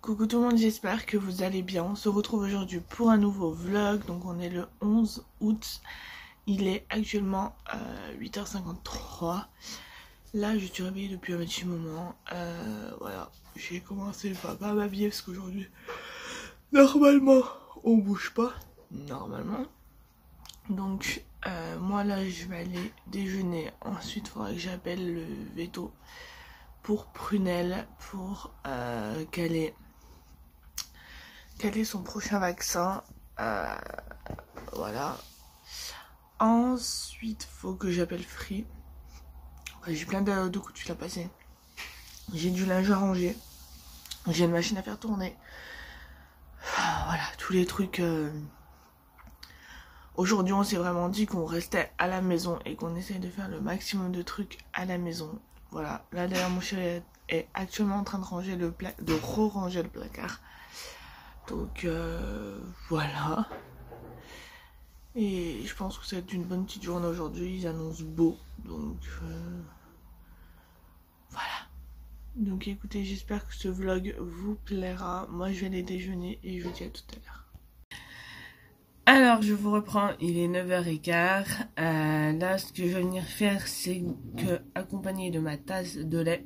Coucou tout le monde, j'espère que vous allez bien. On se retrouve aujourd'hui pour un nouveau vlog. Donc on est le 11 août. Il est actuellement 8h53. Là je suis réveillée depuis un petit moment. Voilà, j'ai commencé pas à m'habiller parce qu'aujourd'hui normalement on bouge pas. Normalement. Donc moi là je vais aller déjeuner. Ensuite il faudra que j'appelle le veto pour Prunelle pour caler son prochain vaccin. Voilà. Ensuite faut que j'appelle Free. J'ai plein de coups de fil à passer. J'ai du linge à ranger. J'ai une machine à faire tourner. Voilà, tous les trucs. Aujourd'hui on s'est vraiment dit qu'on restait à la maison et qu'on essaye de faire le maximum de trucs à la maison. Voilà, là d'ailleurs mon chéri est actuellement en train de ranger de re-ranger le placard. Donc voilà. Et je pense que ça va être une bonne petite journée aujourd'hui. Ils annoncent beau. Donc voilà. Donc écoutez, j'espère que ce vlog vous plaira. Moi je vais aller déjeuner et je vous dis à tout à l'heure. Alors je vous reprends, il est 9h15. Là ce que je vais venir faire c'est que, accompagné de ma tasse de lait.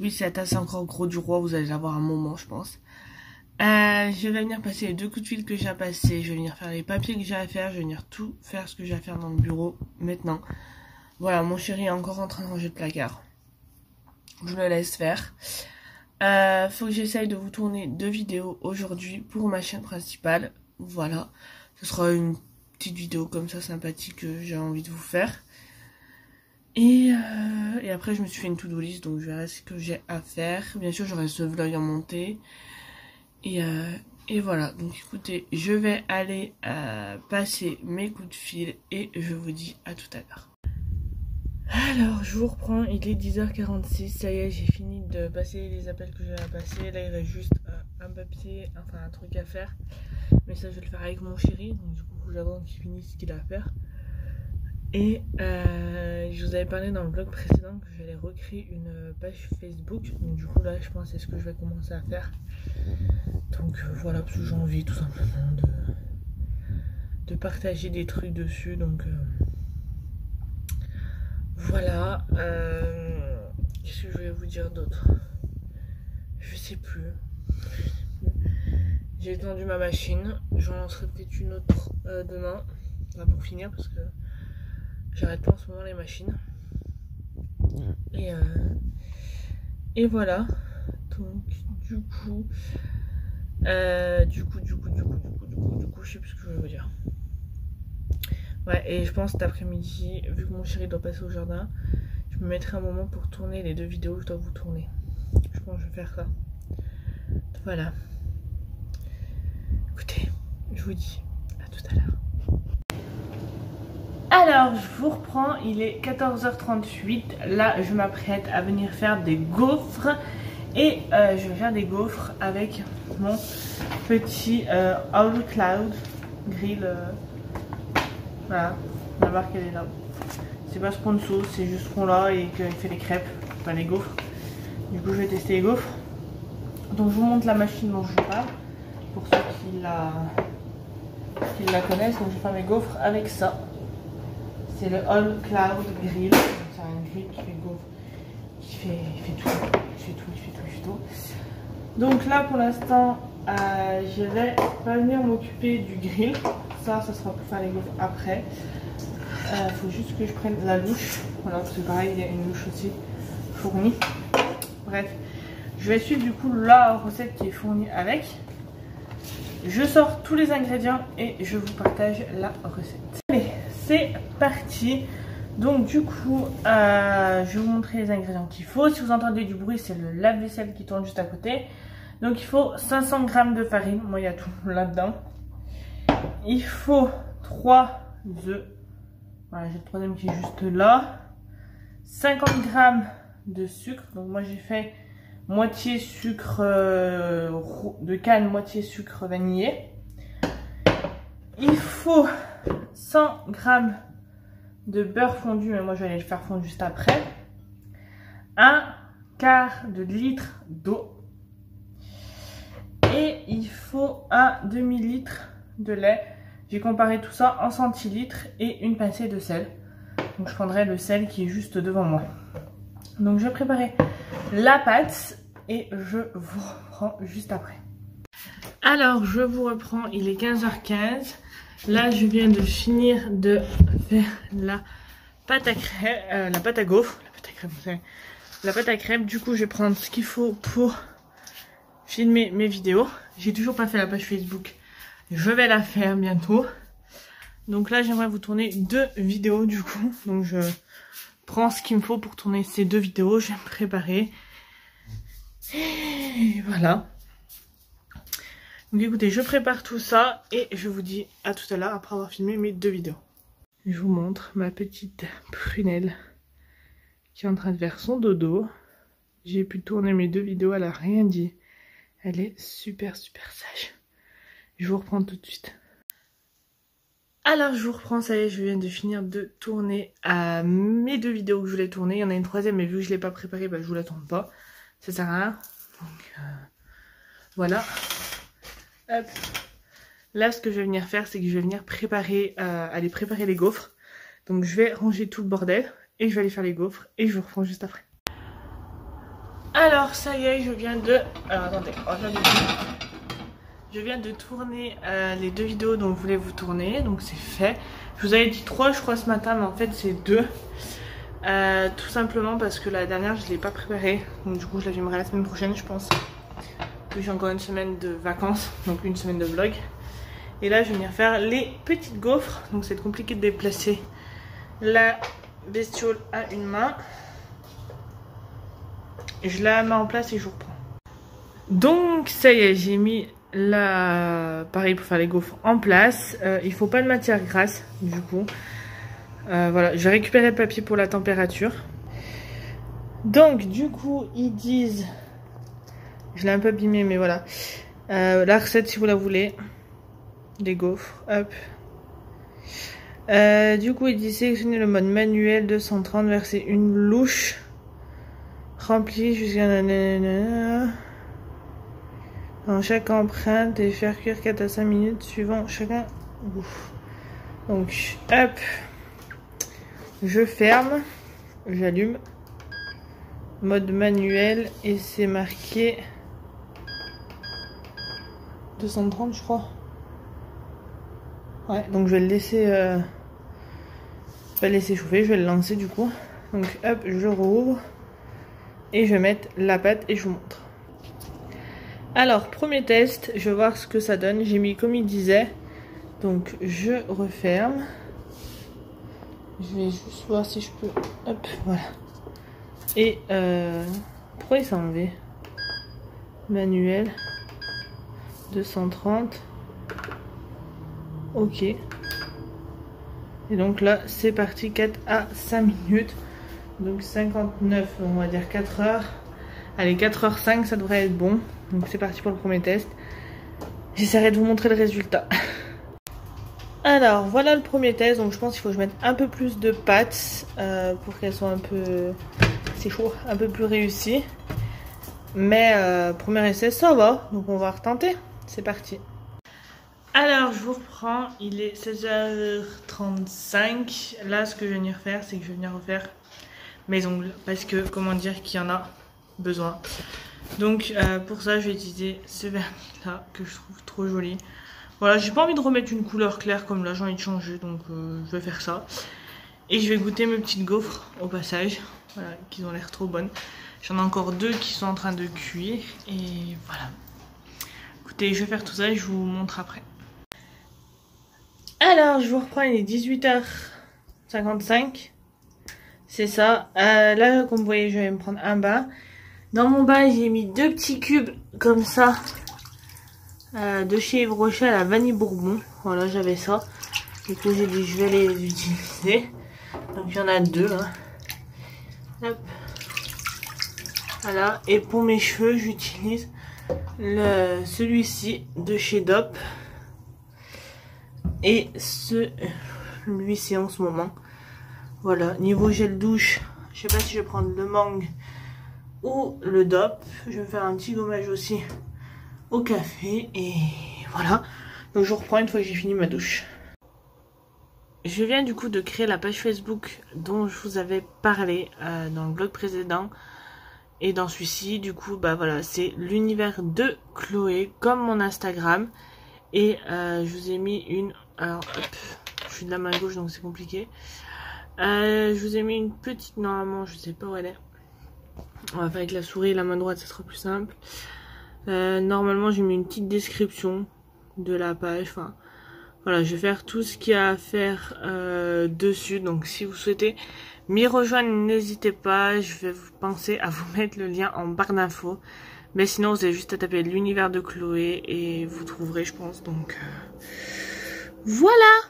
Oui, c'est la tasse encore gros du roi, vous allez l'avoir un moment je pense. Je vais venir passer les 2 coups de fil que j'ai à passer. Je vais venir faire les papiers que j'ai à faire. Je vais venir tout faire ce que j'ai à faire dans le bureau maintenant. Voilà, mon chéri est encore en train de ranger le placard. Je le laisse faire. Faut que j'essaye de vous tourner 2 vidéos aujourd'hui pour ma chaîne principale. Voilà, ce sera une petite vidéo comme ça sympathique que j'ai envie de vous faire. Et après je me suis fait une to-do list, donc je verrai ce que j'ai à faire. Bien sûr j'aurai ce vlog à monter. Et voilà, donc écoutez, je vais aller passer mes coups de fil et je vous dis à tout à l'heure. Alors, je vous reprends, il est 10h46, ça y est, j'ai fini de passer les appels que j'avais à passer. Là, il reste juste un papier, enfin un truc à faire. Mais ça, je vais le faire avec mon chéri, donc du coup, j'attends qu'il finisse ce qu'il a à faire. Et je vous avais parlé dans le vlog précédent que j'allais recréer une page Facebook. Donc du coup, là, je pense que c'est ce que je vais commencer à faire. Donc voilà, parce que j'ai envie tout simplement de partager des trucs dessus. Donc voilà. Qu'est-ce que je vais vous dire d'autre? Je sais plus. J'ai étendu ma machine. J'en lancerai peut-être une autre demain. Là, pour finir, parce que j'arrête pas en ce moment les machines. Et voilà. Donc du coup, je sais plus ce que je voulais vous dire. Ouais, et je pense cet après-midi, vu que mon chéri doit passer au jardin, je me mettrai un moment pour tourner les 2 vidéos que je dois vous tourner. Je pense que je vais faire ça. Voilà. Écoutez, je vous dis à tout à l'heure. Alors, je vous reprends, il est 14h38. Là, je m'apprête à venir faire des gaufres. Et je vais faire des gaufres avec mon petit All Cloud Grill. Voilà, la marque elle est là. C'est pas sponsor, c'est juste qu'on l'a et qu'il fait les crêpes, pas les gaufres. Du coup, je vais tester les gaufres. Donc, je vous montre la machine dont je vous parle. Pour ceux qui la connaissent, donc je vais faire mes gaufres avec ça. C'est le All Cloud Grill. C'est un grill qui fait gaufres. Il fait tout. Donc là pour l'instant je vais pas venir m'occuper du grill. Ça sera pour faire les gaufres après. Faut juste que je prenne la louche. Voilà, parce que pareil il y a une louche aussi fournie. Bref, je vais suivre du coup la recette qui est fournie avec. Je sors tous les ingrédients et je vous partage la recette. Allez, c'est parti. Donc du coup, je vais vous montrer les ingrédients qu'il faut. Si vous entendez du bruit, c'est le lave-vaisselle qui tourne juste à côté. Donc il faut 500 g de farine. Moi, il y a tout là-dedans. Il faut 3 œufs. Voilà, j'ai le troisième qui est juste là. 50 g de sucre. Donc moi, j'ai fait moitié sucre de canne, moitié sucre vanillé. Il faut 100 g de beurre fondu, mais moi je vais aller le faire fondre juste après. Un quart de litre d'eau. faut un demi-litre de lait. J'ai comparé tout ça en centilitres et une pincée de sel. Donc je prendrai le sel qui est juste devant moi. Donc je vais préparer la pâte et je vous reprends juste après. Alors je vous reprends, il est 15h15. Là je viens de finir de faire la pâte à crème, la pâte à gaufre. La pâte à crème, du coup je vais prendre ce qu'il faut pour filmer mes vidéos. J'ai toujours pas fait la page Facebook. Je vais la faire bientôt. Donc là j'aimerais vous tourner 2 vidéos du coup. Donc je prends ce qu'il me faut pour tourner ces 2 vidéos. Je vais me préparer. Et voilà. Donc écoutez, je prépare tout ça et je vous dis à tout à l'heure après avoir filmé mes 2 vidéos. Je vous montre ma petite prunelle qui est en train de faire son dodo. J'ai pu tourner mes 2 vidéos, elle a rien dit. Elle est super sage. Je vous reprends tout de suite. Alors je vous reprends, ça y est, je viens de finir de tourner mes 2 vidéos que je voulais tourner. Il y en a une troisième, mais vu que je ne l'ai pas préparée, bah, je vous la tourne pas. Ça sert à rien. Donc voilà. Hop. Là ce que je vais venir faire, c'est que je vais venir préparer, aller préparer les gaufres. Donc je vais ranger tout le bordel et je vais aller faire les gaufres et je vous reprends juste après. Alors ça y est, je viens de... Alors attendez, je viens de tourner les 2 vidéos dont je voulais vous tourner, donc c'est fait. Je vous avais dit 3 je crois ce matin, mais en fait c'est 2. Tout simplement parce que la dernière je ne l'ai pas préparée, donc du coup je la filmerai la semaine prochaine je pense. Puis j'ai encore une semaine de vacances, donc une semaine de vlog. Et là je vais venir faire les petites gaufres, donc c'est compliqué de déplacer la bestiole à une main. Je la mets en place et je vous reprends. Donc ça y est, j'ai mis pareil pour faire les gaufres en place. Il faut pas de matière grasse du coup. Voilà, je vais récupérer le papier pour la température. Donc du coup ils disent, je l'ai un peu abîmé mais voilà, la recette si vous la voulez, des gaufres, hop. Du coup il dit sélectionner le mode manuel 230, verser une louche remplie jusqu'à dans chaque empreinte et faire cuire 4 à 5 minutes suivant chacun. Donc hop, je ferme, j'allume, mode manuel et c'est marqué 230 je crois. Ouais, donc je vais le laisser chauffer, je vais le lancer du coup. Donc hop, je rouvre et je vais mettre la pâte et je vous montre. Alors premier test, je vais voir ce que ça donne. J'ai mis comme il disait, donc je referme. Je vais juste voir si je peux, hop, voilà. Et pourquoi il s'est enlevé? Manuel 230. Ok. Et donc là c'est parti, 4 à 5 minutes. Donc 59, on va dire 4 heures. Allez, 4h05 ça devrait être bon. Donc c'est parti pour le premier test. J'essaierai de vous montrer le résultat. Alors voilà le premier test. Donc je pense qu'il faut que je mette un peu plus de pâte pour qu'elles soient un peu... C'est chaud, un peu plus réussies. Mais premier essai ça va. Donc on va retenter. C'est parti. Alors je vous reprends. Il est 16h35. Là ce que je vais venir faire, c'est que je vais venir refaire mes ongles. Parce que comment dire qu'il y en a besoin. Donc pour ça je vais utiliser ce vernis là que je trouve trop joli. Voilà, j'ai pas envie de remettre une couleur claire comme là, j'ai envie de changer, donc je vais faire ça. Et je vais goûter mes petites gaufres au passage, voilà, qui ont l'air trop bonnes. J'en ai encore 2 qui sont en train de cuire et voilà. Écoutez, je vais faire tout ça et je vous montre après. Alors je vous reprends, il est 18h55. C'est ça. Là comme vous voyez je vais me prendre un bain. Dans mon bain j'ai mis 2 petits cubes comme ça de chez Yves Rocher à la vanille bourbon. Voilà, j'avais ça. Du coup j'ai dit je vais les utiliser. Donc il y en a 2 hein. Hop. Voilà. Et pour mes cheveux j'utilise celui-ci de chez Dop. Et celui-ci en ce moment. Voilà, niveau gel douche, je sais pas si je vais prendre le Mangue ou le Dop. Je vais faire un petit gommage aussi au café et voilà. Donc je vous reprends une fois que j'ai fini ma douche. Je viens du coup de créer la page Facebook dont je vous avais parlé dans le vlog précédent. Et dans celui-ci, du coup, bah voilà, c'est l'univers de Chloé, comme mon Instagram. Et je vous ai mis une... Alors, hop, je suis de la main gauche, donc c'est compliqué. Je vous ai mis une petite... Normalement, je sais pas où elle est. On va faire avec la souris et la main droite, ça sera plus simple. Normalement, j'ai mis une petite description de la page. Enfin, voilà, je vais faire tout ce qu'il y a à faire dessus. Donc, si vous souhaitez m'y rejoindre, n'hésitez pas. Je vais vous penser à vous mettre le lien en barre d'infos. Mais sinon, vous avez juste à taper l'univers de Chloé et vous trouverez, je pense. Donc, voilà.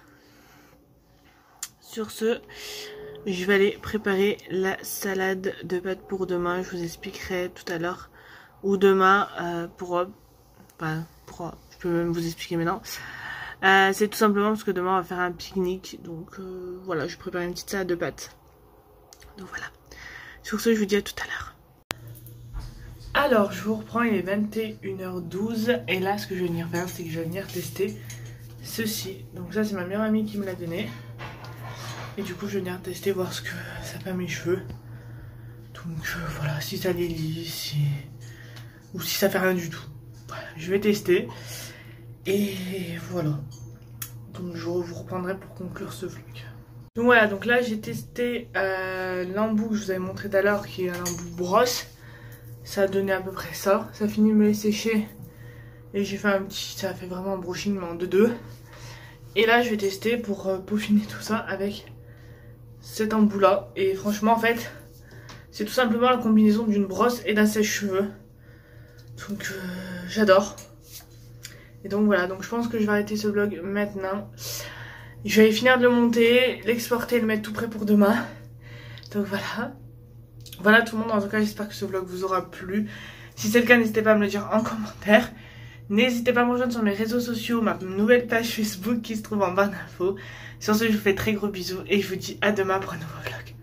Sur ce, je vais aller préparer la salade de pâtes pour demain. Je vous expliquerai tout à l'heure. Ou demain, je peux même vous expliquer maintenant. C'est tout simplement parce que demain, on va faire un pique-nique. Donc, voilà, je prépare une petite salade de pâtes. Donc, voilà. Sur ce, je vous dis à tout à l'heure. Alors, je vous reprends, il est 21h12. Et là, ce que je vais venir faire, c'est que je vais venir tester ceci. Donc ça, c'est ma meilleure amie qui me l'a donné. Et du coup, je vais venir tester, voir ce que ça fait à mes cheveux. Donc voilà, si ça les lisse, ou si ça fait rien du tout. Voilà, je vais tester. Et voilà. Donc je vous reprendrai pour conclure ce vlog. Donc voilà, donc là j'ai testé l'embout que je vous avais montré tout à l'heure, qui est un embout brosse. Ça a donné à peu près ça. Ça a fini de me les sécher. Et j'ai fait un petit... Ça a fait vraiment un brushing mais en 2-2. Et là je vais tester pour peaufiner tout ça avec cet embout là. Et franchement en fait, c'est tout simplement la combinaison d'une brosse et d'un sèche-cheveux. Donc j'adore. Et donc voilà, donc je pense que je vais arrêter ce vlog maintenant. Je vais finir de le monter, l'exporter et le mettre tout prêt pour demain. Donc voilà. Voilà tout le monde, en tout cas j'espère que ce vlog vous aura plu. Si c'est le cas, n'hésitez pas à me le dire en commentaire. N'hésitez pas à me rejoindre sur mes réseaux sociaux, ma nouvelle page Facebook qui se trouve en barre d'infos. Sur ce, je vous fais très gros bisous et je vous dis à demain pour un nouveau vlog.